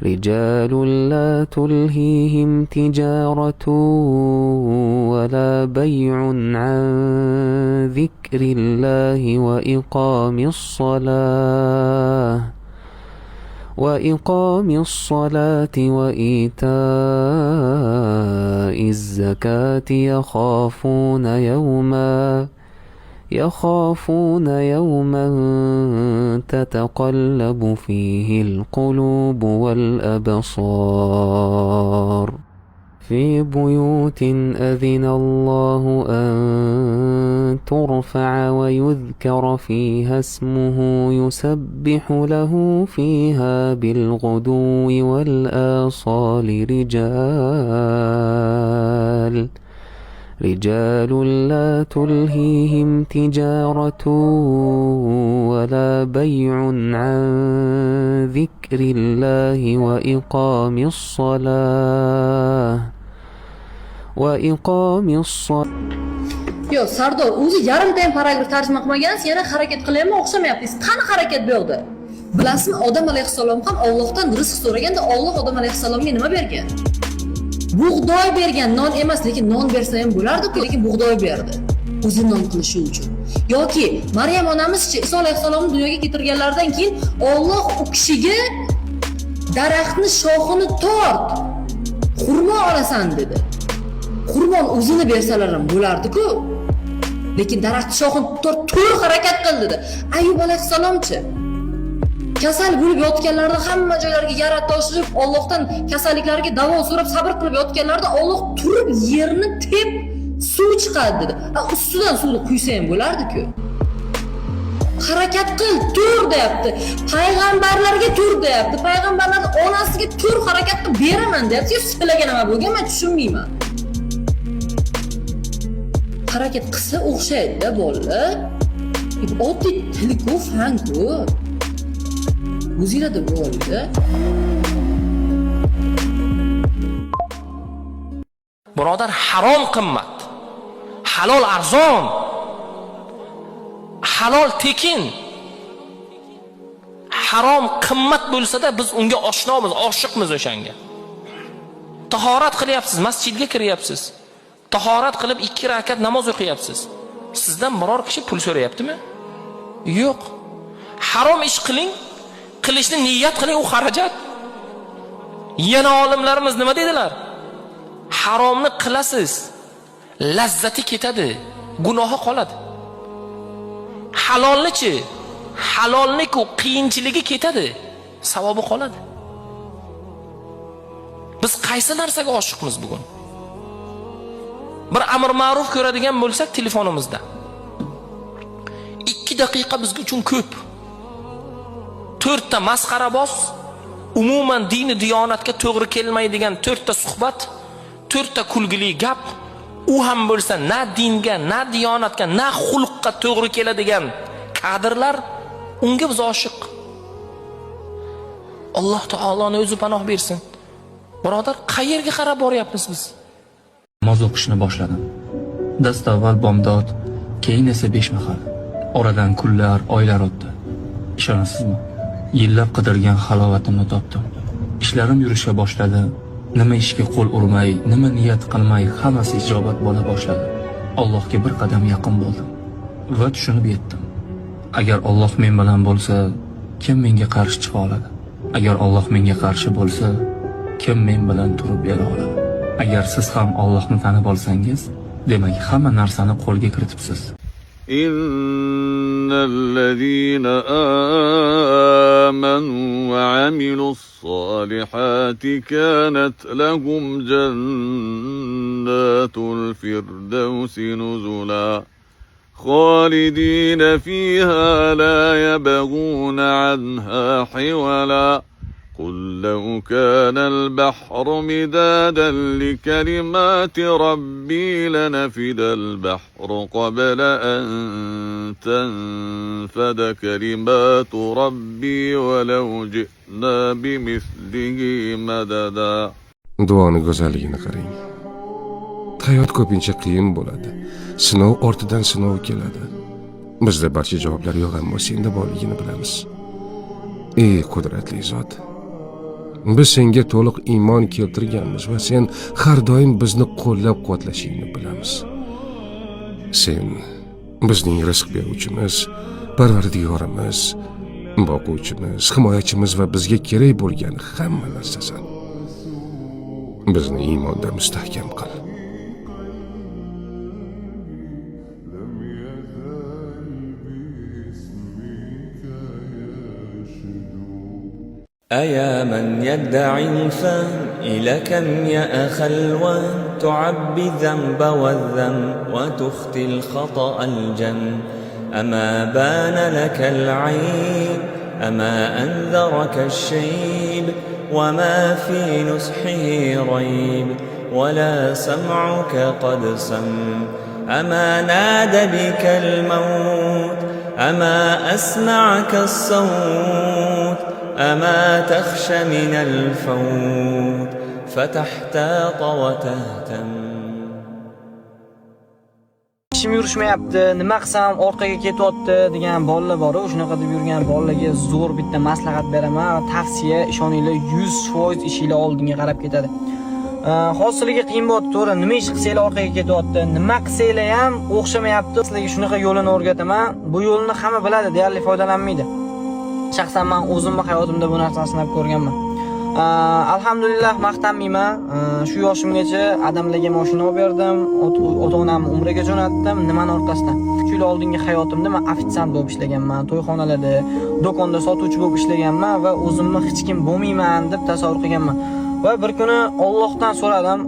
رجال لا تلهيهم تجارة ولا بيع عن ذكر الله وإقام الصلاة وإيتاء الزكاة يخافون يوما تتقلب فيه القلوب والأبصار في بيوت أذن الله أن ترفع ويذكر فيها اسمه يسبح له فيها بالغدو والآصال رجال لا تلهيهم تجارة ولا بيع عن ذكر الله وإقام الصلاة Yo, Sardor, o'zi yarimta ham paragraf tarjima qilmagansiz, yana harakat qilyapman, o'xshamayapsiz. Qani harakat bu yoqda? Bilasizmi, Odam alayhissalom ham Allohdan rizq so'raganda Alloh Odam alayhissalomga nima bergan? Bug'doy bergan, non emas, lekin non bersa ham bo'lardi-ku, lekin bug'doy berdi. O'zi non qilishi uchun. Yoki Maryam onamiz-chi, Iso alayhissalomni dunyoga keltirganlaridan keyin Alloh u kishiga daraxtni shoxini tort, xurmo olasan dedi. Qurbon o'zini bersalar ham bo'lardi-ku. Lekin daraxt shoxini to'rt harakat qil dedi. Ayyub alayhissalomchi kasal bo'lib yotganlarda hamma joylarga yara toshib, Allohdan kasalliklarga davo so'rab sabr qilib yotganlarda Alloh turib yerni tep suv chiqadi dedi. Ustidan suvni quysa ham bo'lardi-ku. Harakat qil, tur deyapti. Payg'ambarlarga tur deyapti. Payg'ambarlarning onasiga tur harakat qilib beraman deyapti. Sizlarga nima bo'lgan, men tushunmayman. Harakat qilsa o'xshaydi-da bolalar. Oddiy tilku fanku. O'zingizda bo'ldi. Birodar, harom qimmat, halol arzon, halol tekin. Harom qimmat bo'lsa-da biz unga oshnomiz, oshiqmiz o'shanga. Tahorat qilyapsiz, masjidga kiryapsiz. Tahorat qilib 2 rakat namoz o'qiyapsiz. Sizdan biror kishi pul so'rayaptimi? Yo'q. Harom ish qiling, qilishni niyat qiling, u xarajat. Yana olimlarimiz nima dedilar? Haromni qilasiz, lazzati ketadi, gunohi qoladi. Halolni-chi? Halolni-ku qiyinchiligi ketadi, savobi qoladi. Biz qaysi narsaga oshiqmiz bugun? Bir amr ma'ruf ko'radigan bo'lsak telefonimizda 2 daqiqa biz uchun ko'p. 4 ta masxaraboz, umuman dini diyonatga to'g'ri kelmaydigan 4 ta suhbat, 4 ta kulgili gap, u ham bo'lsa na dinga, na diyonatga, na xulqqa to'g'ri keladigan kadrlar, unga biz oshiq. Alloh taoloning o'zi panoh bersin. Birodar, qayerga qarab boryapmiz biz? Namoz o'qishni boshladim. Dastavval bomdod, keyin esa 5 mahal. Oradan kunlar, oylar o'tdi. Ishonasizmi? Yillab qidirgan halovatimni topdim. Ishlarim yurishga boshladi. Nima ishga qo'l urmay, nima niyat qilmay, hammasi ijobat bo'la boshladi. Allohga bir qadam yaqin bo'ldim va tushunib yetdim. Agar Alloh men bilan bo'lsa, kim menga qarshi chiqa oladi? Agar Alloh menga qarshi bo'lsa, kim men bilan turib bera oladi? Agar siz ham Allohni tanib olsangiz, demak hamma narsani qo'lga kiritibsiz. Innallazina amanu va amilus solihati kanat lahum jannatul firdausi nuzula khalidina fiha la yabghuna anha hiwala. قل لو كان البحر مدادا لكلمات ربي لنفد البحر قبل أن تنفد كلمات ربي ولو جئنا بمثله مددا. Duoni go'zalligini qarang. Hayot ko'pincha qiyin bo'ladi. Sinov ortidan sinov keladi. Bizda barcha javoblar yo'q, ammo senda borligini bilamiz. Ey qudratli zot, Biz senga to'liq iymon keltirganmiz va sen har doim bizni qo'llab-quvvatlashingni bilamiz. Sen bizning rizq beruvchimiz, Parvardigorimiz, boquvchimiz, himoyachimiz va bizga kerak bo'lgan hamma narsasan. Bizni iymonda mustahkam qil. أيا من يدعي الفائل كم يا خلوة تعبي الذنب والذم وتخطي الخطأ الجم أما بان لك العيب أما أنذرك الشيب وما في نصحه ريب ولا سمعك قد سم أما نادى بك الموت أما أسمعك الصوت أما تخشى من الفوت فتحتاط وتهتم. ishim yurishmayapti, nima qilsam orqaga ketyapti degan bolalar bor. Shunaqa deb yurgan bolalarga zo'r bitta maslahat beraman. Tavsiya, ishoninglar 100% ishinglar oldinga qarab ketadi. Hozirga qiyin bo'ldi, to'g'ri, nima ish qilsanglar orqaga ketyapti, nima qilsanglar ham o'xshamayapti. Sizlarga shunaqa yo'lini o'rgataman. Bu yo'lni hamma biladi, deyarli foydalanmaydi. Shaxsan men o'zimning hayotimda bu narsani sinab ko'rganman. Alhamdulillah maqtanmayman. Shu yoshimgacha adamlarga mashina olib berdim, ota-onamni umraga jo'natdim. Nimani orqasidan? 3 yil oldingi hayotimda men ofitsiant bo'lib ishlaganman, to'yxonalarda, do'konda sotuvchi bo'lib ishlaganman va o'zimni hech kim bo'lmayman deb tasavvur qilganman. Va bir kuni Allohdan so'radim,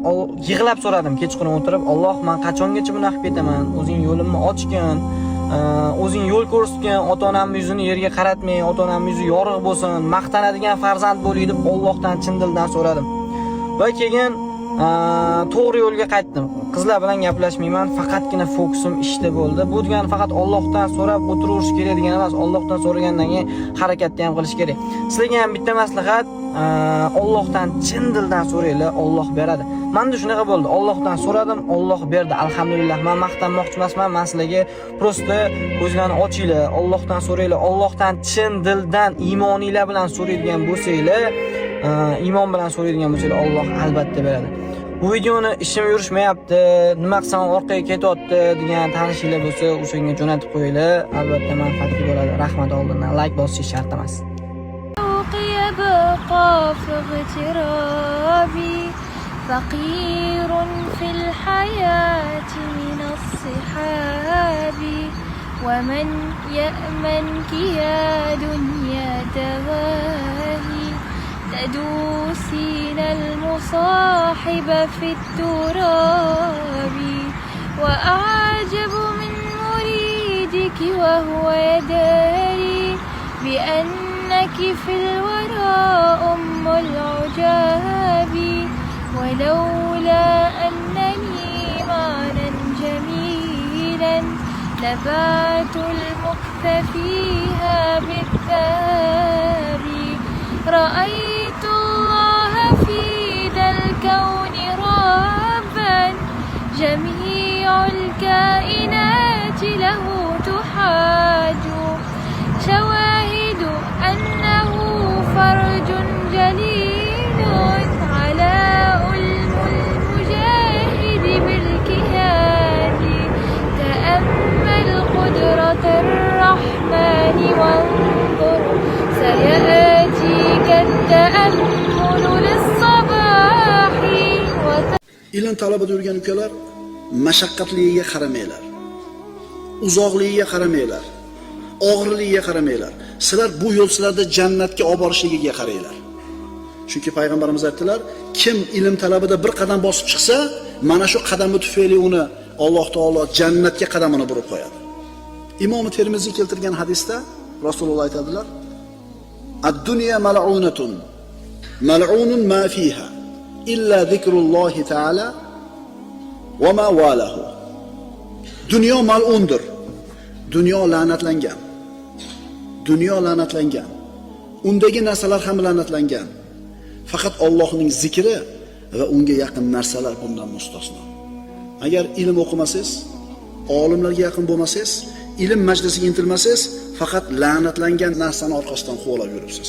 yig'lab so'radim kechqurun o'tirib, Alloh, men qachongacha buni qilib ketaman? O'zing yo'limni ochgin. O'zing yo'l ko'rsatgan, ota-onamning yuzini yerga qaratmang, ota-onamning yuzi yorug' bo'lsin, maqtanadigan farzand bo'ling deb Allohdan chin dildan so'radim. Va keyin to'g'ri yo'lga qaytdim. Qizlar bilan gaplashmayman, faqatgina fokusim ishda bo'ldi. Bu degani faqat Allohdan so'rab o'tirish kerak degani emas, Allohdan so'ragandan keyin harakatni ham qilish kerak. Sizlarga ham bitta maslahat, Allohdan chin dildan so'ranglar, Alloh beradi. Menda shunaqa bo'ldi. Allohdan so'radim, Alloh berdi. Alhamdulillah. Men maqtanmoqchi emasman, men sizlarga prosta ko'zlarni ochinglar, Allohdan so'ranglar. Allohdan chin dildan iymoninglar bilan so'raydigan bo'lsanglar, iymon bilan so'raydigan bo'lsanglar, Alloh albatta beradi. Bu videoni ishim yurishmayapti, nima qilsam orqaga ketyapti degan tanishinglar bo'lsa, o'shanga jo'natib qo'yinglar. Albatta manfaatli bo'ladi. Rahmat oldindan. Like bosish shart emas. فقير في الحياة من الصحاب ومن يأمنك يا دنيا تواهي تدوسين المصاحب في التراب وأعجب من مريدك وهو يداري بأنك في الورى أم العجاب ولولا أنني معنا جميلا نبات المكتفيها بالثاب رأيت الله في ذا الكون ربا جميع الكائنات له تحاج شواهد أنه فرج جليل على الرحمن وانظر سيأتيك التأمل للصباح ilm talabada yurgan ukalar, mashaqqatligiga qaramanglar. Uzoqligiga qaramanglar. Og'irligiga qaramanglar. Sizlar bu yo'l sizlarni jannatga olib borishligiga qaranglar. Chunki payg'ambarimiz aytdilar, kim ilm talabida bir qadam bosib chiqsa, mana shu qadami tufayli uni Alloh taolo jannatga qadamini burib qo'yadi. Imom Termiziy keltirgan hadisda Rasululloh aytadilar: "Ad-dunya mal'unatun, mal'unun ma fiha illa zikrullohi ta'ala va ma walahu." Dunyo mal'undir. Dunyo la'natlangan. Dunyo la'natlangan. Undagi narsalar ham la'natlangan. Faqat Allohning zikri va unga yaqin narsalar bundan mustasno. Agar ilm o'qimasangiz, olimlarga yaqin bo'lmasangiz, ilm majlisiga intilmasangiz, faqat la'natlangan narsani orqasidan quvalab yuribsiz.